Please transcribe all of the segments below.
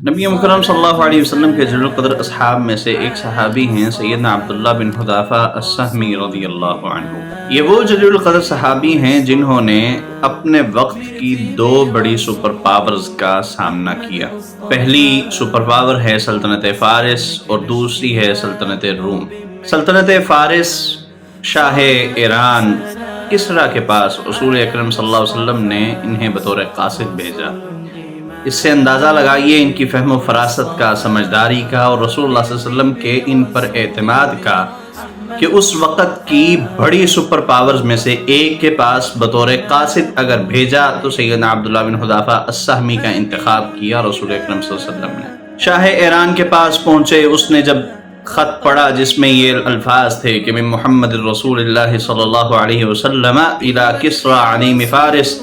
नबी मुकरम सल्लल्लाहु अलैहि वसल्लम के जलील क़द्र असहाब में से एक सहाबी हैं सैयदना अब्दुल्लाह बिन हुज़ाफ़ा अस्सहमी रज़ियल्लाहु अन्हु। ये वो जलील क़द्र सहाबी हैं जिन्होंने अपने वक्त की दो बड़ी सुपर पावर्स का सामना किया। पहली सुपर पावर है सल्तनत फ़ारिस और दूसरी है सल्तनत रूम। सल्तनत फ़ारिस शाह ईरान किसरा के पास रसूल अकरम सल्लल्लाहु अलैहि वसल्लम ने इन्हें बतौर कासिद भेजा। इससे अंदाज़ा लगाइए इनकी फ़हम फ़रासत का, समझदारी का और रसूलुल्लाह सल्लल्लाहु अलैहि वसल्लम के इन पर एतमाद का कि उस वक़्त की बड़ी सुपर पावर्स में से एक के पास बतौर कासिद अगर भेजा तो सैयदना अब्दुल्लाह बिन हुज़ाफ़ा अस्सहमी का इंतखाब किया रसूल अकरम सल्लल्लाहु अलैहि वसल्लम ने। शाह ईरान के पास पहुँचे, उसने जब ख़त पढ़ा जिसमें ये अल्फाज थे कि मिन मुहम्मद रसूलुल्लाह सल्लल्लाहु अलैहि वसल्लम इला किस्रा अज़ीम फ़ारिस,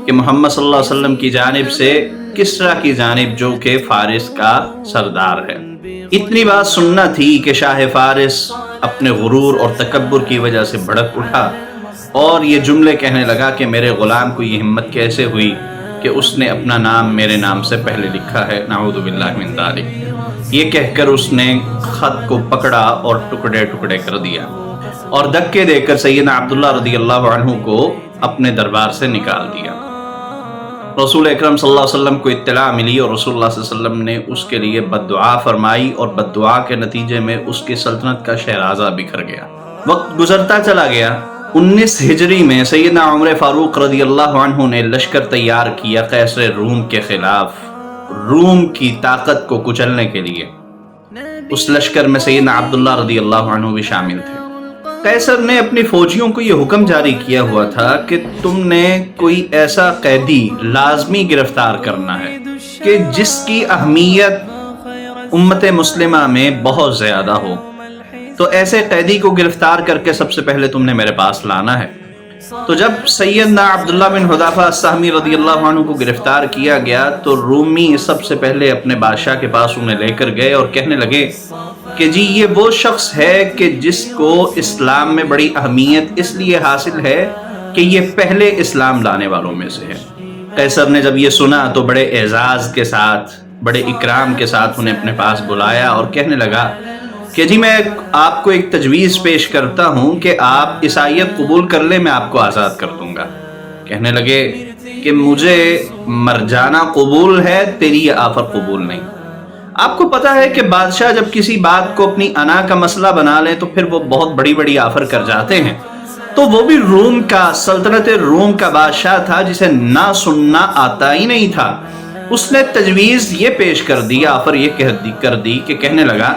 कि मोहम्मद सल्लल्लाहु अलैहि वसल्लम की जानिब से किस्रा की जानिब जो कि फ़ारिस का सरदार है। इतनी बात सुनना थी कि शाह फ़ारिस अपने गुरूर और तकब्बुर की वजह से भड़क उठा और ये जुमले कहने लगा कि मेरे ग़ुलाम को ये हिम्मत कैसे हुई कि उसने अपना नाम मेरे नाम से पहले लिखा है, नाऊज़ु बिल्लाहि मिन ज़ालिक। ये कहकर उसने ख़त को पकड़ा और टुकड़े टुकड़े कर दिया और धक्के देकर सैयदना अब्दुल्लाह रज़ियल्लाहु अन्हु को अपने दरबार से निकाल दिया। रसूल अकरम सल्लल्लाहु अलैहि वसल्लम को इत्तला मिली और रसूलुल्लाह सल्लल्लाहु अलैहि वसल्लम ने उसके लिए बद्दुआ फरमाई और बद्दुआ के नतीजे में उसकी सल्तनत का शहराजा बिखर गया। वक्त गुजरता चला गया। 19 हिजरी में सैयदना उमर फारूक रज़ियल्लाहु अन्हु ने लश्कर तैयार किया कैसर रूम के खिलाफ, रूम की ताकत को कुचलने के लिए। उस लश्कर में सैयदना अब्दुल्लाह रज़ियल्लाहु अन्हु भी शामिल थे। कैसर ने अपनी फौजियों को यह हुक्म जारी किया हुआ था कि तुमने कोई ऐसा कैदी लाजमी गिरफ्तार करना है कि जिसकी अहमियत उम्मत मुस्लिमा में बहुत ज़्यादा हो। तो ऐसे कैदी को गिरफ्तार करके सबसे पहले तुमने मेरे पास लाना है। तो जब सैयदना अब्दुल्लाह बिन हुज़ाफ़ा अस्सहमी रज़ियल्लाहु अन्हु को गिरफ्तार किया गया तो रूमी सबसे पहले अपने बादशाह के पास उन्हें लेकर गए और कहने लगे कि जी ये वो शख्स है कि जिसको इस्लाम में बड़ी अहमियत इसलिए हासिल है कि ये पहले इस्लाम लाने वालों में से है। कैसर ने जब ये सुना तो बड़े एजाज़ के साथ, बड़े इकराम के साथ उन्हें अपने पास बुलाया और कहने लगा कि जी मैं आपको एक तजवीज़ पेश करता हूँ कि आप ईसाईयत कबूल कर ले, मैं आपको आज़ाद कर दूँगा। कहने लगे कि मुझे मर जाना कबूल है, तेरी ये आफर कबूल नहीं। आपको पता है कि बादशाह जब किसी बात को अपनी अना का मसला बना ले तो फिर वो बहुत बड़ी बड़ी आफर कर जाते हैं। तो वो भी रूम का, सल्तनत रूम का बादशाह था जिसे ना सुनना आता ही नहीं था। उसने तजवीज़ ये पेश कर दी, आफर ये कर दी कि कहने लगा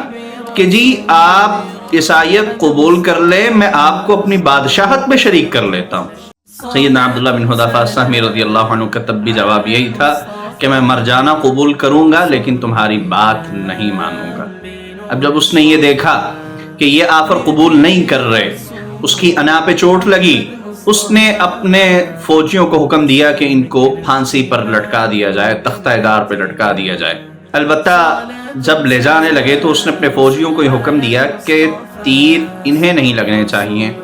कि जी आप ईसाईयत कबूल कर ले, मैं आपको अपनी बादशाहत में शरीक कर लेता हूँ। सैयदना अब्दुल्लाह बिन हुज़ाफ़ा अस्सहमी रज़ियल्लाहु अन्हु का तब भी जवाब यही था कि मैं मर जाना कबूल करूँगा लेकिन तुम्हारी बात नहीं मानूंगा। अब जब उसने ये देखा कि ये आफर कबूल नहीं कर रहे, उसकी अना पे चोट लगी। उसने अपने फौजियों को हुक्म दिया कि इनको फांसी पर लटका दिया जाए, तख्ता-ए-दार पे लटका दिया जाए। अलबत्ता जब ले जाने लगे तो उसने अपने फौजियों को ये हुक्म दिया कि तीर इन्हें नहीं लगने चाहिए,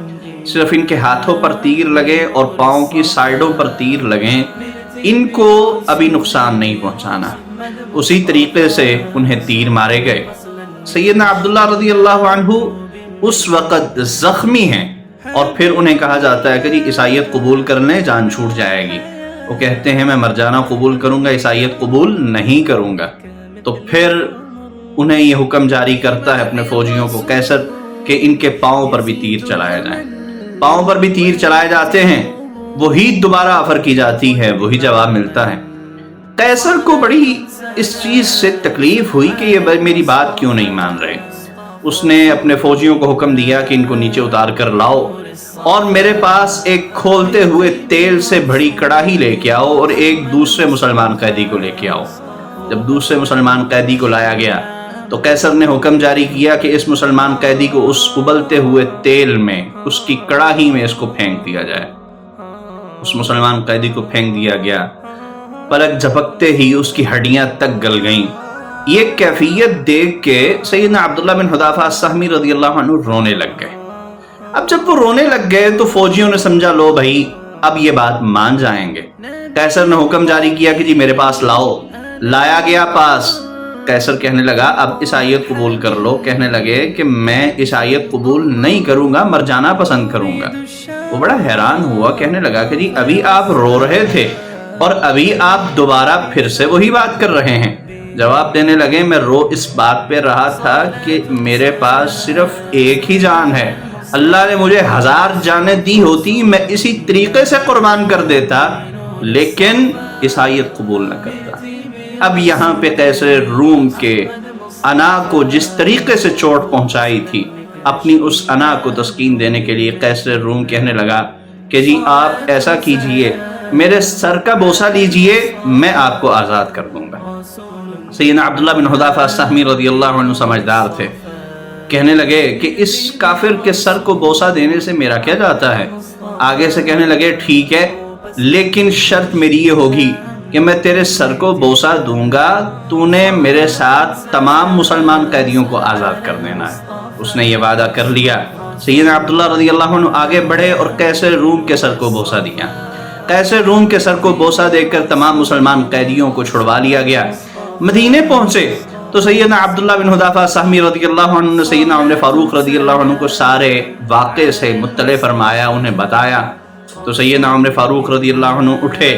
सिर्फ इनके हाथों पर तीर लगे और पाँव की साइडों पर तीर लगें, इनको अभी नुकसान नहीं पहुंचाना। उसी तरीके से उन्हें तीर मारे गए। सैयदना अब्दुल्लाह रज़ियल्लाहु अन्हु उस वक़्त ज़ख्मी हैं और फिर उन्हें कहा जाता है कि जी ईसाईयत कबूल करने जान छूट जाएगी। वो कहते हैं मैं मर जाना कबूल करूँगा, ईसाईयत कबूल नहीं करूँगा। तो फिर उन्हें ये हुक्म जारी करता है अपने फौजियों को कैसर कि इनके पाँव पर भी तीर चलाए जाएं। पाँव पर भी तीर चलाए जाते हैं, वही दोबारा ऑफर की जाती है, वही जवाब मिलता है। कैसर को बड़ी इस चीज़ से तकलीफ हुई कि ये मेरी बात क्यों नहीं मान रहे। उसने अपने फौजियों को हुक्म दिया कि इनको नीचे उतार कर लाओ और मेरे पास एक खोलते हुए तेल से भरी कड़ाही लेके आओ और एक दूसरे मुसलमान कैदी को लेके आओ। जब दूसरे मुसलमान कैदी को लाया गया तो कैसर ने हुक्म जारी किया कि इस मुसलमान कैदी को उस उबलते हुए तेल में, उसकी कड़ाही में इसको फेंक दिया जाए। उस मुसलमान कैदी को फेंक दिया गया। पलक झपकते ही उसकी हड्डियां तक गल गईं। ये कैफियत देख के सैयदना अब्दुल्लाह बिन हुज़ाफ़ा अस्सहमी रज़ियल्लाहु अन्हु रोने लग गए। अब जब वो रोने लग गए तो फौजियों ने समझा लो भाई अब ये बात मान जाएंगे। कैसर ने हुक्म जारी किया कि जी मेरे पास लाओ। लाया गया पास। قیصر کہنے لگا اب اس آیت قبول کر لو، کہنے لگے کہ میں اس آیت قبول نہیں کروں گا، مر جانا پسند کروں گا۔ وہ بڑا حیران ہوا، کہنے لگا کہ جی ابھی آپ رو رہے تھے اور ابھی آپ دوبارہ پھر سے وہی بات کر رہے ہیں۔ جواب دینے لگے میں رو اس بات پہ رہا تھا کہ میرے پاس صرف ایک ہی جان ہے، اللہ نے مجھے 1000 جانیں دی ہوتی میں اسی طریقے سے قربان کر دیتا، لیکن اس آیت قبول نہ کرتا۔ اب یہاں پہ قیصر روم کے انا کو جس طریقے سے چوٹ پہنچائی تھی، اپنی اس انا کو تسکین دینے کے لیے قیصر روم کہنے لگا کہ جی آپ ایسا کیجئے، میرے سر کا بوسہ لیجئے، میں آپ کو آزاد کر دوں گا۔ سیدنا عبداللہ بن حذافہ السہمی رضی اللہ عنہ سمجھدار تھے، کہنے لگے کہ اس کافر کے سر کو بوسہ دینے سے میرا کیا جاتا ہے؟ آگے سے کہنے لگے ٹھیک ہے، لیکن شرط میری یہ ہوگی کہ میں تیرے سر کو بوسہ دوں گا، تو نے میرے ساتھ تمام مسلمان قیدیوں کو آزاد کر دینا ہے۔ اس نے یہ وعدہ کر لیا۔ سیدنا عبداللہ رضی اللہ عنہ آگے بڑھے اور قیصر روم کے سر کو بوسہ دیا۔ قیصر روم کے سر کو بوسہ دے کر تمام مسلمان قیدیوں کو چھڑوا لیا گیا۔ مدینے پہنچے تو سیدنا عبداللہ بن حذافہ السہمی رضی اللہ عنہ نے سیدنا عمر فاروق رضی اللہ عنہ کو سارے واقعے سے مطلع فرمایا، انہیں بتایا۔ تو سیدنا عمر فاروق رضی اللہ عنہ اٹھے،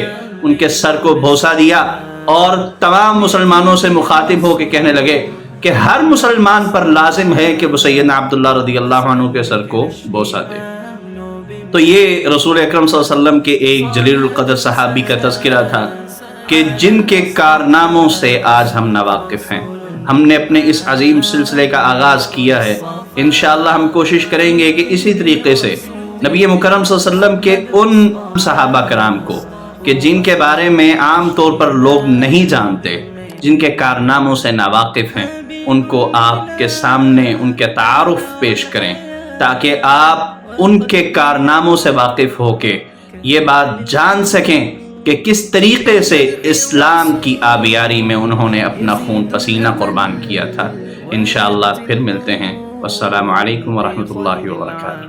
ان کے سر کو بوسہ دیا اور تمام مسلمانوں سے مخاطب ہو کے کہنے لگے کہ ہر مسلمان پر لازم ہے کہ وہ سیدنا عبداللہ رضی اللہ عنہ کے سر کو بوسہ دے۔ تو یہ رسول اکرم صلی اللہ علیہ وسلم کے ایک جلیل القدر صحابی کا تذکرہ تھا کہ جن کے کارناموں سے آج ہم ناواقف ہیں۔ ہم نے اپنے اس عظیم سلسلے کا آغاز کیا ہے، انشاءاللہ ہم کوشش کریں گے کہ اسی طریقے سے نبی مکرم صلی اللہ علیہ وسلم کے ان صحابہ کرام کو کہ جن کے بارے میں عام طور پر لوگ نہیں جانتے، جن کے کارناموں سے ناواقف ہیں، ان کو آپ کے سامنے ان کے تعارف پیش کریں تاکہ آپ ان کے کارناموں سے واقف ہو کے یہ بات جان سکیں کہ کس طریقے سے اسلام کی آبیاری میں انہوں نے اپنا خون پسینہ قربان کیا تھا۔ انشاءاللہ پھر ملتے ہیں۔ والسلام علیکم ورحمۃ اللہ وبرکاتہ۔